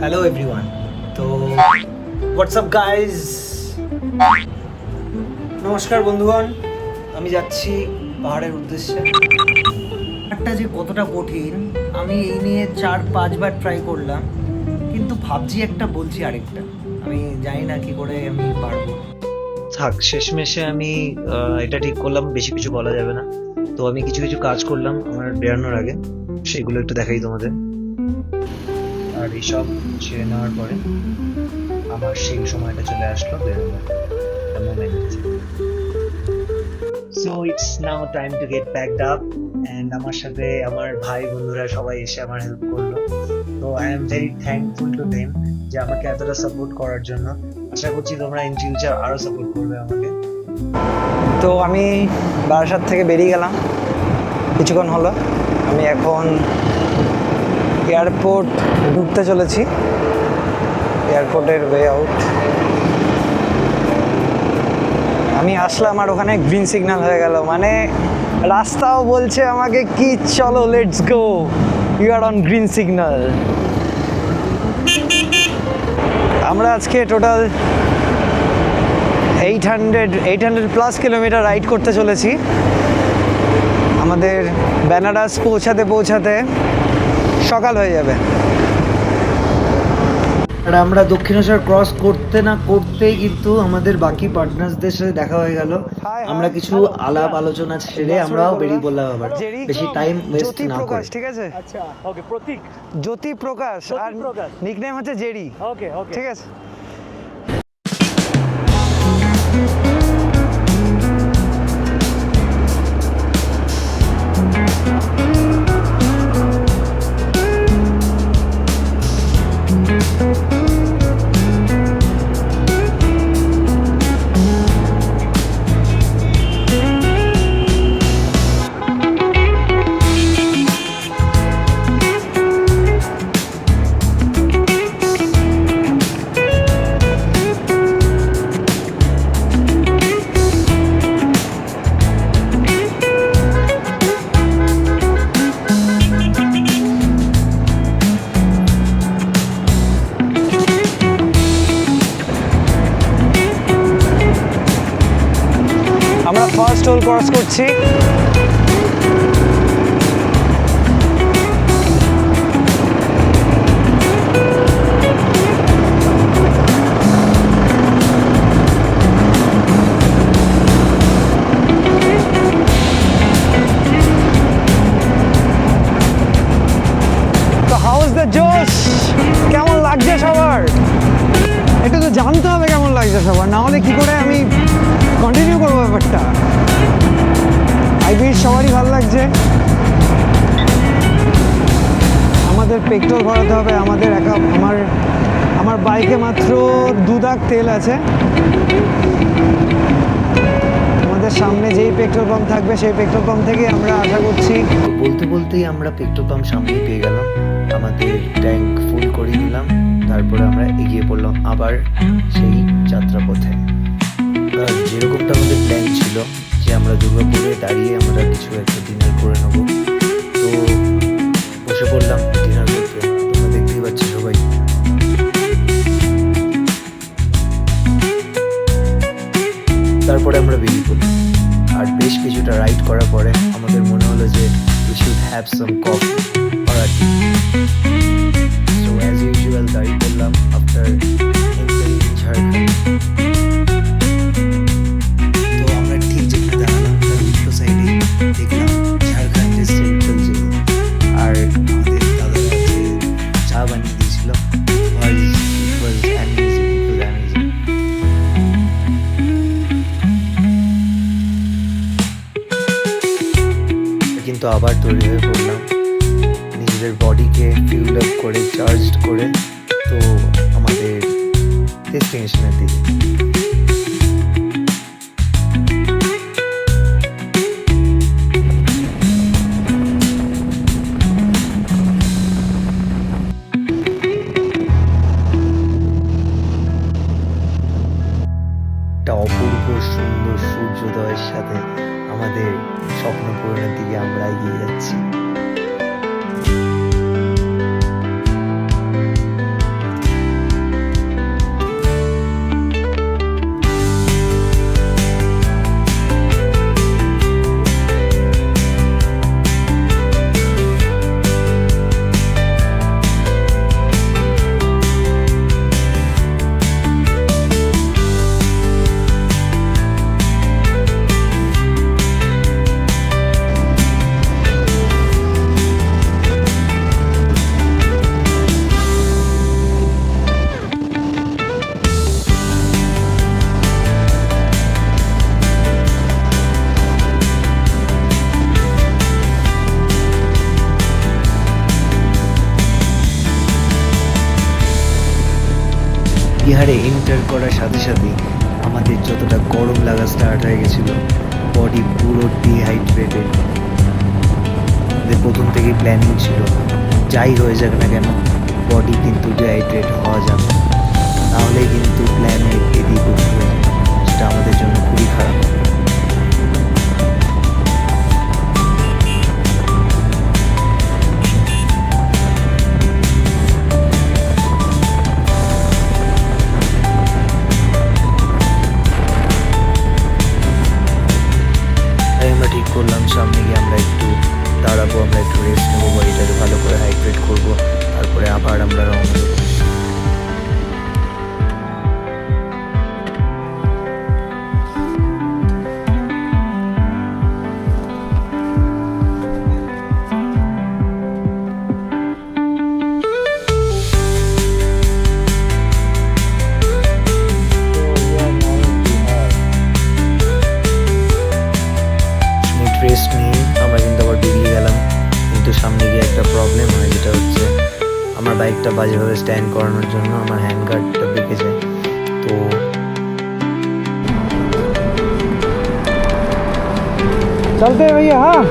Hello everyone. তো WhatsApp guys, নমস্কার বন্ধুগণ। আমি যাচ্ছি পাহাড়ের উদ্দেশ্যে। একটা যে কতটা কঠিন আমি এই নিয়ে 4-5 বার ট্রাই করলাম, কিন্তু ভাবছি একটা বলছি আরেকটা, আমি জানি না কি করে আমি পারবো। থাক, শেষমেশে আমি এটা ঠিক করলাম বেশি কিছু বলা যাবে না। তো আমি কিছু কিছু কাজ করলাম আমার বেরানোর আগে, সেগুলো একটু দেখাই তোমাদের। আর এইসব ছেড়ে নেওয়ার পরে আমার সেই সময়টা চলে আসলো বেরোনোর moment. So it's now time to get packed up, and আমার সাথে আমার ভাই বন্ধুরা সবাই এসে আমার হেল্প করলো। তো I am very thankful to them যে আমাকে এতটা সাপোর্ট করার জন্য। আশা করছি তোমরা ইন ফিউচার আরো সাপোর্ট করবে আমাকে। তো আমি বারাসাত থেকে বেরিয়ে গেলাম কিছুক্ষণ হলো। আমি এখন এয়ারপোর্ট ঢুকতে চলেছি, এয়ারপোর্টের ওয়ে আউট। আমি আসলাম আর ওখানে গ্রিন সিগন্যাল হয়ে গেল, মানে রাস্তাও বলছে আমাকে কি চলো let's go, you are on green signal. আমরা আজকে টোটাল 800 প্লাস কিলোমিটার রাইড করতে চলেছি। আমাদের বেনারস পৌঁছাতে সকাল হয়ে যাবে। আর আমরা দক্ষিণেশ্বর ক্রস করতে না করতেই কিন্তু আমাদের বাকি পার্টনার্সদের সাথে দেখা হয়ে গেল। আমরা কিছু আলাপ আলোচনা ছেড়ে আমরাও বেরিয়ে পড়লাম আবার, বেশি টাইম ওয়েস্ট না করে। ঠিক আছে, আচ্ছা ওকে। প্রতীক, জ্যোতি প্রকাশ আর প্রকাশ। নিকনেম হচ্ছে জেরি। ওকে ওকে ঠিক আছে। আমরা ফার্স্ট টোল ক্রস করছি। তো হাউ ইজ দ্য জোশ, কেমন লাগছে সবার? এটা তো জানতে হবে কেমন লাগছে সবার, না হলে কি করে আমি কন্টিনিউ করবো ব্যাপারটা। আই উইশ সবারই ভালো লাগছে। আমাদের পেট্রোল ভরাতে হবে, আমাদের আমার বাইকে মাত্র 2 দাগ তেল আছে। আমাদের সামনে যেই পেট্রোল পাম্প থাকবে সেই পেট্রোল পাম্প থেকে আমরা আশা করছি। বলতে বলতেই আমরা পেট্রোল পাম্প সামনেই পেয়ে গেলাম, আমাদের ট্যাঙ্ক ফুল করে নিলাম, তারপরে আমরা এগিয়ে পড়লাম আবার সেই যাত্রাপথে। যেরকমটা আমাদের প্ল্যান ছিল যে আমরা দুর্গাপুরে দাঁড়িয়ে আমরা কিছু একটা ডিনার করে নেবো, তো বসে পড়লাম ডিনার করতে। তোমরা দেখতেই পাচ্ছ সবাই। তারপরে আমরা বেরিয়ে পড়লাম, আর বেশ কিছুটা রাইড করার পরে আমাদের মনে হলো যে we should have some coffee or a tea. So as usual দাঁড়িয়ে পড়লাম আফটার entering ঝাড়খণ্ড। তো আমরা ঠিক যেখানে দাঁড়ালাম তার উল্টো সাইডে দেখলাম ঝাড়খণ্ডের সেন্ট্রাল জেল। আর আমাদের দাদারা যে চা বানিয়ে দিয়েছিল, it was amazing, it was amazing. কিন্তু আবার তৈরি হয়ে পড়লাম নিজেদের বডিকে ফিউল আপ করে, চার্জড করে, তো আমাদের ডেস্টিনেশনের দিকে। একটা অপূর্ব সুন্দর সূর্যোদয়ের সাথে আমাদের স্বপ্ন পূরণের দিকে আমরা এগিয়ে যাচ্ছি। বিহারে এন্টার করার সাথে সাথে আমাদের যতটা গরম লাগা স্টার্ট হয়ে গেছিলো, বডি পুরো ডিহাইড্রেটেড। আমাদের প্রথম থেকে প্ল্যানিং ছিল যাই হয়ে যাক না কেন বডি কিন্তু ডিহাইড্রেট হওয়া যাবে, তাহলে কিন্তু প্ল্যানে এদিক ওদিক হয়ে যাবে, সেটা আমাদের জন্য খুবই খারাপ। তাই আমরা ঠিক করলাম সামনে গিয়ে আমরা একটু দাঁড়াবো, আমরা একটু রেস্ট নেবো, বডিটাকে ভালো করে হাইড্রেট করবো, তারপরে আবার আমরা রওনা দেবো। রেস্ট নিয়ে আমরা কিন্তু আবার বেরিয়ে গেলাম, কিন্তু সামনে গিয়ে একটা প্রবলেম হয়, যেটা হচ্ছে আমার বাইকটা বাজেভাবে স্ট্যান্ড করানোর জন্য আমার হ্যান্ড গার্ডটা বেঁকে যায়। তো চলতে ভাইয়া, হ্যাঁ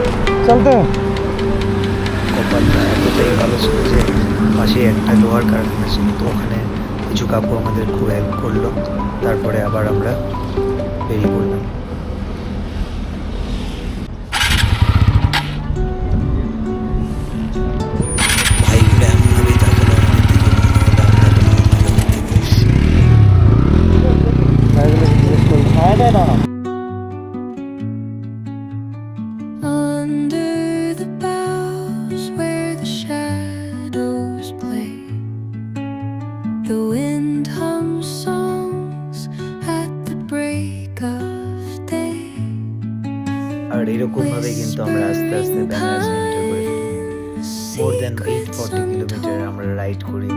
চলতে। কপালটা এতটাই ভালো ছিল যে পাশে একটা লোহার কারখানা ছিল, তো ওখানে কিছু কাকু আমাদের খুব হেল্প করলো, তারপরে আবার আমরা বেরিয়ে পড়লাম। ভাইগুলো এমনভাবেই তাকালো আমাদের দিকে, মনে হলো আমরা কোনো অন্য জগৎ থেকে এসেছি। Under the boughs where the shadows play, the wind hums songs at the break of day. আর এরকম ভাবে কিন্তু আমরা আস্তে আস্তে বেনারস এন্টার করে মোর দ্যান 840 কিলোমিটার আমরা রাইড করি।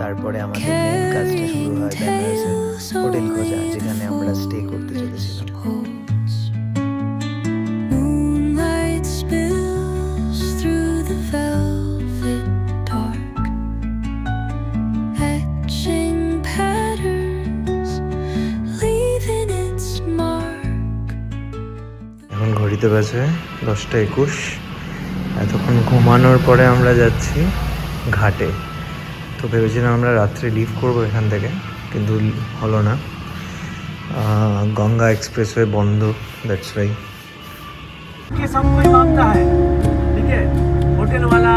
তারপরে আমাদের মেন কাজটা শুরু হয় বেনারসের হোটেল খোঁজা, যেখানে আমরা স্টে করতে চলেছিলাম। Holds. Moonlight spills through the velvet dark, etching patterns, leaving its mark. এখন ঘড়িতে বাজে 10:21। এতক্ষণ ঘুমানোর পরে আমরা যাচ্ছি ঘাটে। তো ভেবেছিলাম আমরা রাত্রে লিভ করবো এখান থেকে, কিন্তু হলো না। গঙ্গা এক্সপ্রেসওয়ে বন্ধ, দ্যাটস ওয়াই। सब कोई मांगता है, ठीक है, होटल वाला